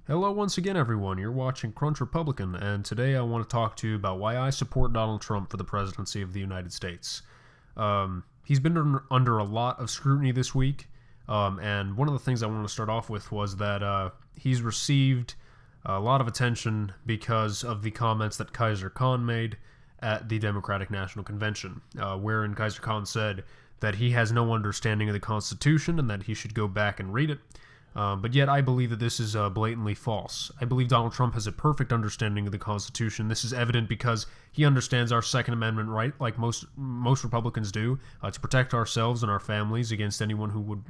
Hello once again, everyone. You're watching Crunch Republican, and today I want to talk to you about why I support Donald Trump for the presidency of the United States. He's been under a lot of scrutiny this week, and one of the things I want to start off with was that he's received a lot of attention because of the comments that Khizr Khan made at the Democratic National Convention, wherein Khizr Khan said that he has no understanding of the Constitution and that he should go back and read it. But yet I believe that this is blatantly false. I believe Donald Trump has a perfect understanding of the Constitution. This is evident because he understands our Second Amendment right, like most Republicans do, to protect ourselves and our families against anyone who would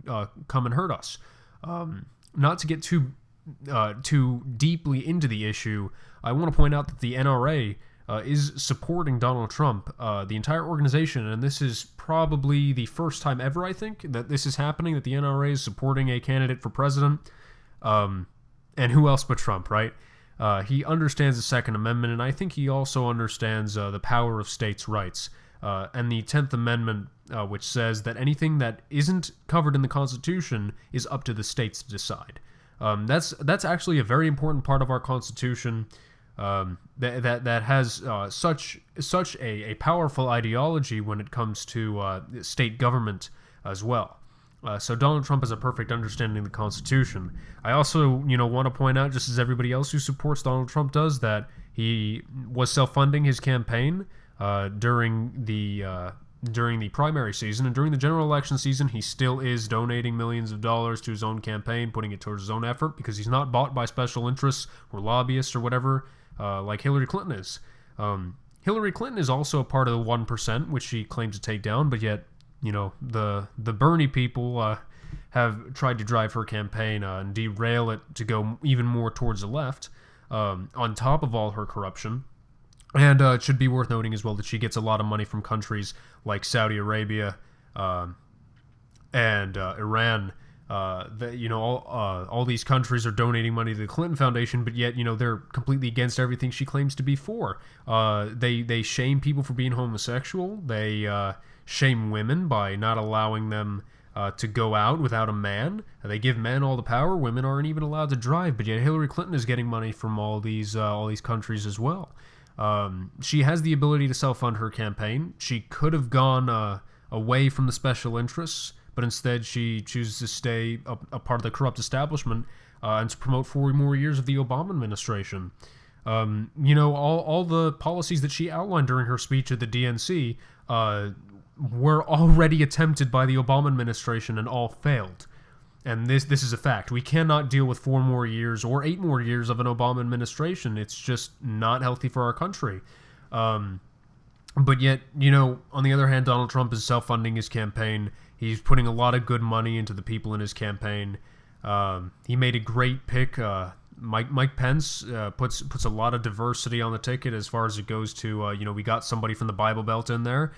come and hurt us. Not to get too deeply into the issue, I want to point out that the NRA is supporting Donald Trump, the entire organization, and this is probably the first time ever, I think, that this is happening, that the NRA is supporting a candidate for president. And who else but Trump, right? He understands the Second Amendment, and I think he also understands the power of states' rights. And the 10th Amendment, which says that anything that isn't covered in the Constitution is up to the states to decide. That's actually a very important part of our Constitution. That has such a powerful ideology when it comes to state government as well. So Donald Trump has a perfect understanding of the Constitution. I also, want to point out, just as everybody else who supports Donald Trump does, that he was self-funding his campaign during the primary season, and during the general election season, he still is donating millions of dollars to his own campaign, putting it towards his own effort, because he's not bought by special interests or lobbyists or whatever, like Hillary Clinton is. Hillary Clinton is also a part of the 1%, which she claims to take down, but yet, the Bernie people have tried to drive her campaign and derail it to go even more towards the left, on top of all her corruption. And it should be worth noting as well that she gets a lot of money from countries like Saudi Arabia and Iran. All these countries are donating money to the Clinton Foundation, but yet, they're completely against everything she claims to be for. They shame people for being homosexual. They shame women by not allowing them to go out without a man. They give men all the power. Women aren't even allowed to drive, but yet Hillary Clinton is getting money from all these countries as well. She has the ability to self-fund her campaign. She could have gone away from the special interests, but instead she chooses to stay a part of the corrupt establishment and to promote 4 more years of the Obama administration. All the policies that she outlined during her speech at the DNC were already attempted by the Obama administration and all failed. And this is a fact. We cannot deal with 4 more years or 8 more years of an Obama administration. It's just not healthy for our country. But yet, on the other hand, Donald Trump is self-funding his campaign. He's putting a lot of good money into the people in his campaign. He made a great pick. Mike Pence puts a lot of diversity on the ticket as far as it goes to, we got somebody from the Bible Belt in there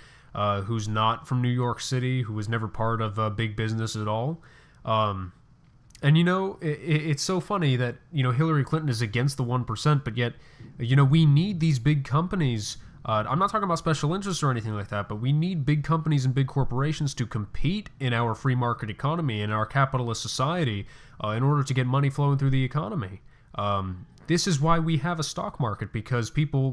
who's not from New York City, who was never part of big business at all. It's so funny that, Hillary Clinton is against the 1%, but yet, we need these big companies. I'm not talking about special interests or anything like that, but we need big companies and big corporations to compete in our free market economy, in our capitalist society, in order to get money flowing through the economy. This is why we have a stock market, because people,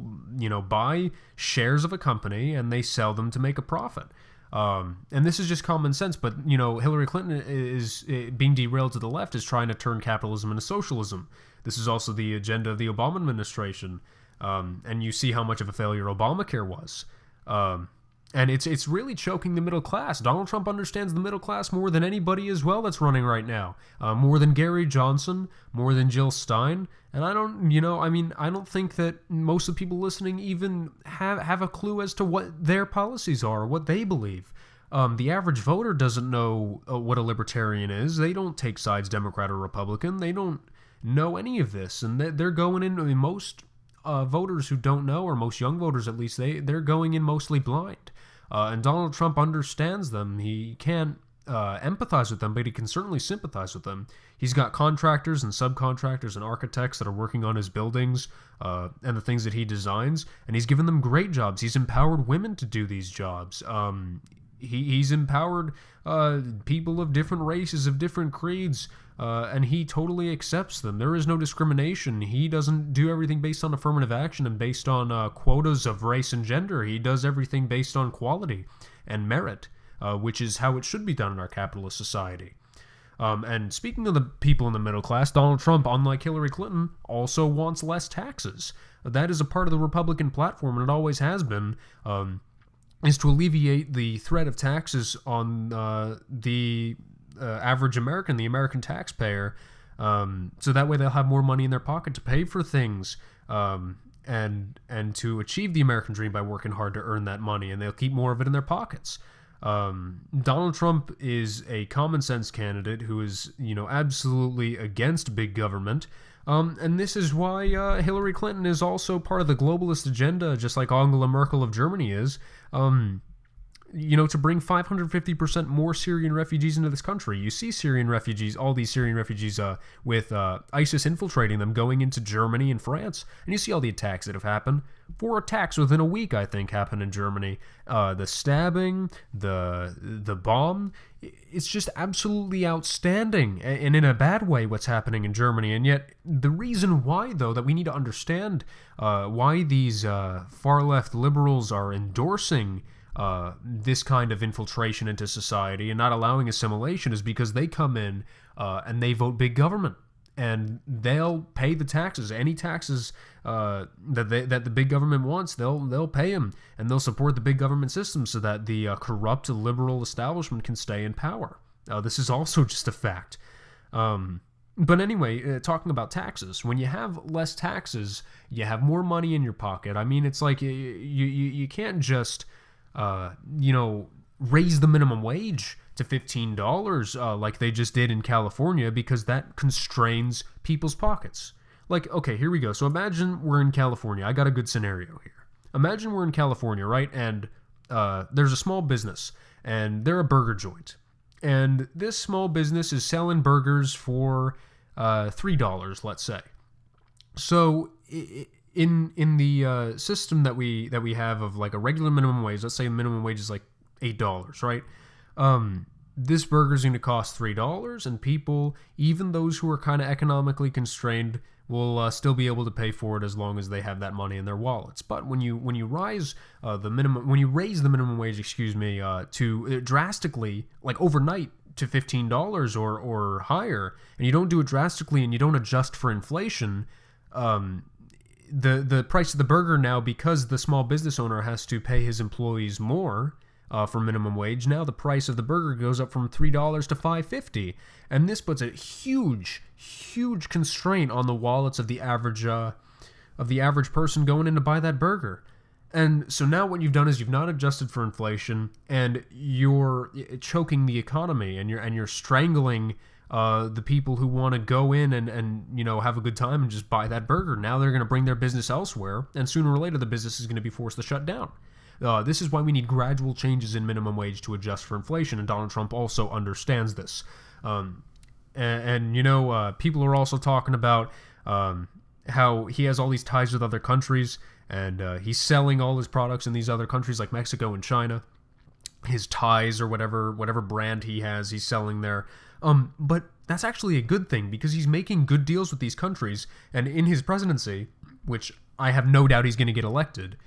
buy shares of a company and they sell them to make a profit. And this is just common sense, but, Hillary Clinton is being derailed to the left, is trying to turn capitalism into socialism. This is also the agenda of the Obama administration. And you see how much of a failure Obamacare was. And it's really choking the middle class. Donald Trump understands the middle class more than anybody as well that's running right now. More than Gary Johnson, more than Jill Stein. And I don't think that most of the people listening even have a clue as to what their policies are, what they believe. The average voter doesn't know what a libertarian is. They don't take sides, Democrat or Republican. They don't know any of this. And they're going in, most voters who don't know, or most young voters at least, they're going in mostly blind. And Donald Trump understands them. He can't empathize with them, but he can certainly sympathize with them. He's got contractors and subcontractors and architects that are working on his buildings and the things that he designs, and he's given them great jobs. He's empowered women to do these jobs. He's empowered people of different races, of different creeds, and he totally accepts them. There is no discrimination. He doesn't do everything based on affirmative action and based on quotas of race and gender. He does everything based on quality and merit, which is how it should be done in our capitalist society. And speaking of the people in the middle class, Donald Trump, unlike Hillary Clinton, also wants less taxes. That is a part of the Republican platform, and it always has been, is to alleviate the threat of taxes on the average American, the American taxpayer, so that way they'll have more money in their pocket to pay for things, and to achieve the American dream by working hard to earn that money, and they'll keep more of it in their pockets. Donald Trump is a common sense candidate who is, absolutely against big government. And this is why Hillary Clinton is also part of the globalist agenda, just like Angela Merkel of Germany is, to bring 550% more Syrian refugees into this country. You see Syrian refugees, all these Syrian refugees with ISIS infiltrating them, going into Germany and France. And you see all the attacks that have happened. 4 attacks within a week, I think, happened in Germany. The stabbing, the bomb. It's just absolutely outstanding, and in a bad way, what's happening in Germany. And yet, the reason why, though, that we need to understand why these far-left liberals are endorsing this kind of infiltration into society and not allowing assimilation is because they come in and they vote big government. And they'll pay the taxes, any taxes that the big government wants. They'll pay them, and they'll support the big government system so that the corrupt liberal establishment can stay in power. This is also just a fact. But anyway, talking about taxes, when you have less taxes, you have more money in your pocket. I mean, it's like you can't just raise the minimum wage to $15 like they just did in California, because that constrains people's pockets. Like, okay, here we go. So imagine we're in California. I got a good scenario here. Imagine we're in California, right? And there's a small business, and they're a burger joint. And this small business is selling burgers for $3, let's say. So in the system that we have of like a regular minimum wage, let's say minimum wage is like $8, right? This burger's going to cost $3, and people, even those who are kind of economically constrained, will still be able to pay for it as long as they have that money in their wallets. But when you raise the minimum wage, to drastically, like overnight, to $15 or higher, and you don't do it drastically and you don't adjust for inflation, the price of the burger now, because the small business owner has to pay his employees more for minimum wage, now the price of the burger goes up from $3 to $5.50, and this puts a huge constraint on the wallets of the average person going in to buy that burger. And so now what you've done is you've not adjusted for inflation, and you're choking the economy, and you're strangling the people who want to go in and have a good time and just buy that burger. Now they're going to bring their business elsewhere, and sooner or later the business is going to be forced to shut down. This is why we need gradual changes in minimum wage to adjust for inflation, and Donald Trump also understands this. People are also talking about how he has all these ties with other countries, and he's selling all his products in these other countries like Mexico and China. His ties or whatever brand he has, he's selling there. But that's actually a good thing, because he's making good deals with these countries, and in his presidency, which I have no doubt he's going to get elected,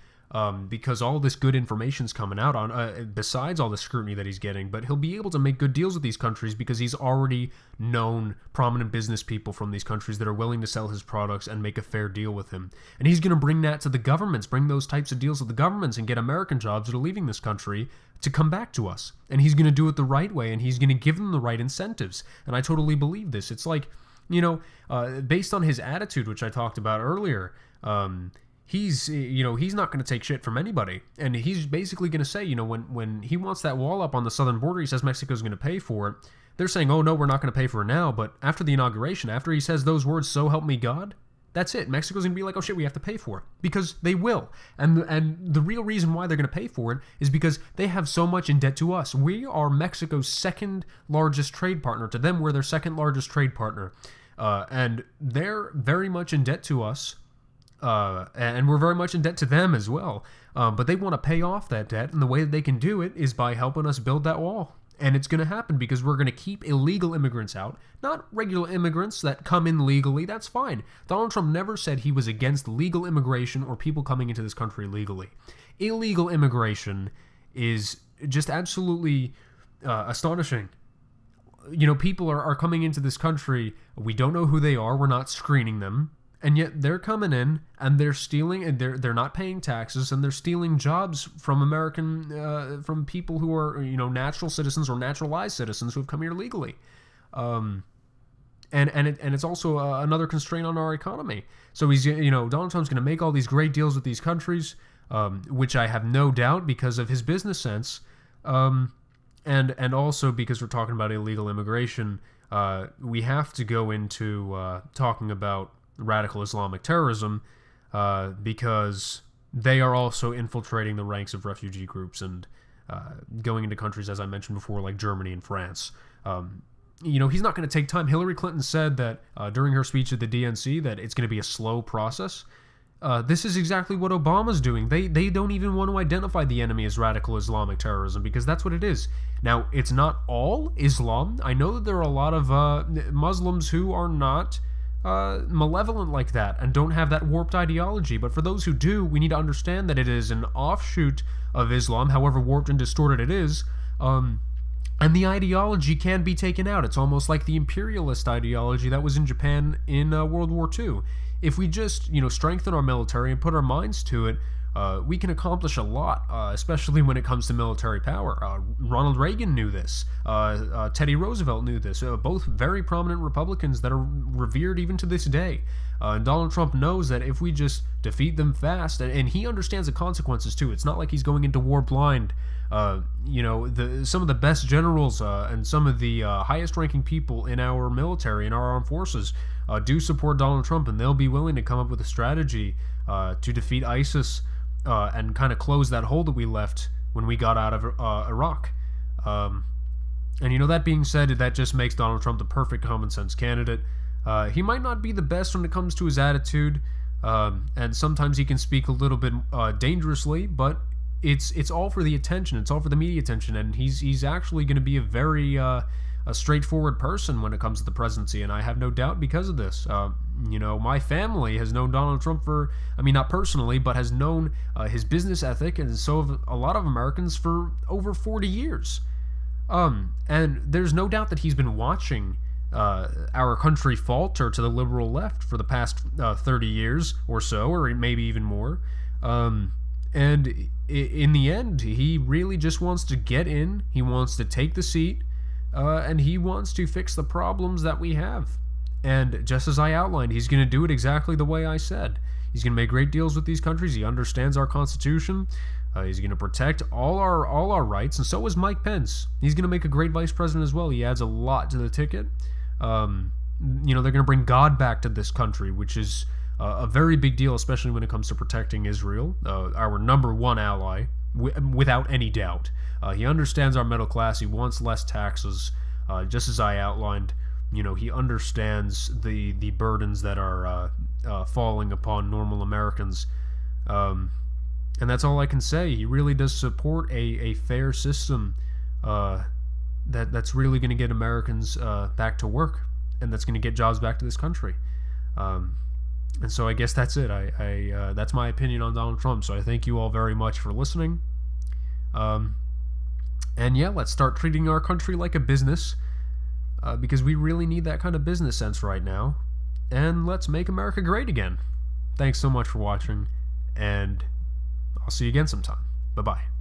because all this good information's coming out on, besides all the scrutiny that he's getting, but he'll be able to make good deals with these countries because he's already known prominent business people from these countries that are willing to sell his products and make a fair deal with him. And he's going to bring that to the governments, bring those types of deals with the governments, and get American jobs that are leaving this country to come back to us. And he's going to do it the right way, and he's going to give them the right incentives. And I totally believe this. It's like, based on his attitude, which I talked about earlier, he's not going to take shit from anybody. And he's basically going to say, when he wants that wall up on the southern border, he says Mexico's going to pay for it. They're saying, oh, no, we're not going to pay for it now. But after the inauguration, after he says those words, so help me God, that's it. Mexico's going to be like, oh, shit, we have to pay for it. Because they will. And the real reason why they're going to pay for it is because they have so much in debt to us. We are Mexico's second largest trade partner. To them, we're their second largest trade partner. And they're very much in debt to us. And we're very much in debt to them as well. But they want to pay off that debt, and the way that they can do it is by helping us build that wall. And it's going to happen because we're going to keep illegal immigrants out, not regular immigrants that come in legally. That's fine. Donald Trump never said he was against legal immigration or people coming into this country legally. Illegal immigration is just absolutely astonishing. You know, people are coming into this country. We don't know who they are. We're not screening them. And yet they're coming in and they're stealing, and they're not paying taxes, and they're stealing jobs from from people who are, you know, natural citizens or naturalized citizens who have come here legally. And it's also another constraint on our economy. So Donald Trump's going to make all these great deals with these countries, which I have no doubt because of his business sense, and also because we're talking about illegal immigration. We have to go into talking about radical Islamic terrorism, because they are also infiltrating the ranks of refugee groups and going into countries, as I mentioned before, like Germany and France. He's not going to take time. Hillary Clinton said that during her speech at the DNC that it's going to be a slow process. This is exactly what Obama's doing. They don't even want to identify the enemy as radical Islamic terrorism because that's what it is. Now, it's not all Islam. I know that there are a lot of Muslims who are not malevolent like that and don't have that warped ideology, but for those who do, we need to understand that it is an offshoot of Islam, however warped and distorted it is, and the ideology can be taken out. It's almost like the imperialist ideology that was in Japan in World War II. If we just strengthen our military and put our minds to it, we can accomplish a lot, especially when it comes to military power. Ronald Reagan knew this. Teddy Roosevelt knew this. Both very prominent Republicans that are revered even to this day. And Donald Trump knows that if we just defeat them fast, and he understands the consequences too. It's not like he's going into war blind. Some of the best generals and some of the highest-ranking people in our military and our armed forces do support Donald Trump, and they'll be willing to come up with a strategy to defeat ISIS and kind of close that hole that we left when we got out of Iraq. And that being said, that just makes Donald Trump the perfect common sense candidate. He might not be the best when it comes to his attitude, and sometimes he can speak a little bit dangerously, but it's all for the attention. It's all for the media attention, and he's actually going to be a very a straightforward person when it comes to the presidency, and I have no doubt because of this. My family has known Donald Trump not personally, but has known his business ethic, and so have a lot of Americans for over 40 years. And there's no doubt that he's been watching our country falter to the liberal left for the past 30 years or so, or maybe even more. And in the end, he really just wants to get in, he wants to take the seat, and he wants to fix the problems that we have. And just as I outlined, he's going to do it exactly the way I said. He's going to make great deals with these countries. He understands our Constitution. He's going to protect all our rights, and so is Mike Pence. He's going to make a great vice president as well. He adds a lot to the ticket. They're going to bring God back to this country, which is a very big deal, especially when it comes to protecting Israel, our number one ally, without any doubt. He understands our middle class. He wants less taxes, just as I outlined. He understands the burdens that are falling upon normal Americans. And that's all I can say. He really does support a fair system that's really going to get Americans back to work, and that's going to get jobs back to this country. And so I guess that's it. That's my opinion on Donald Trump. So I thank you all very much for listening. And yeah, let's start treating our country like a business, because we really need that kind of business sense right now. And let's make America great again. Thanks so much for watching, and I'll see you again sometime. Bye-bye.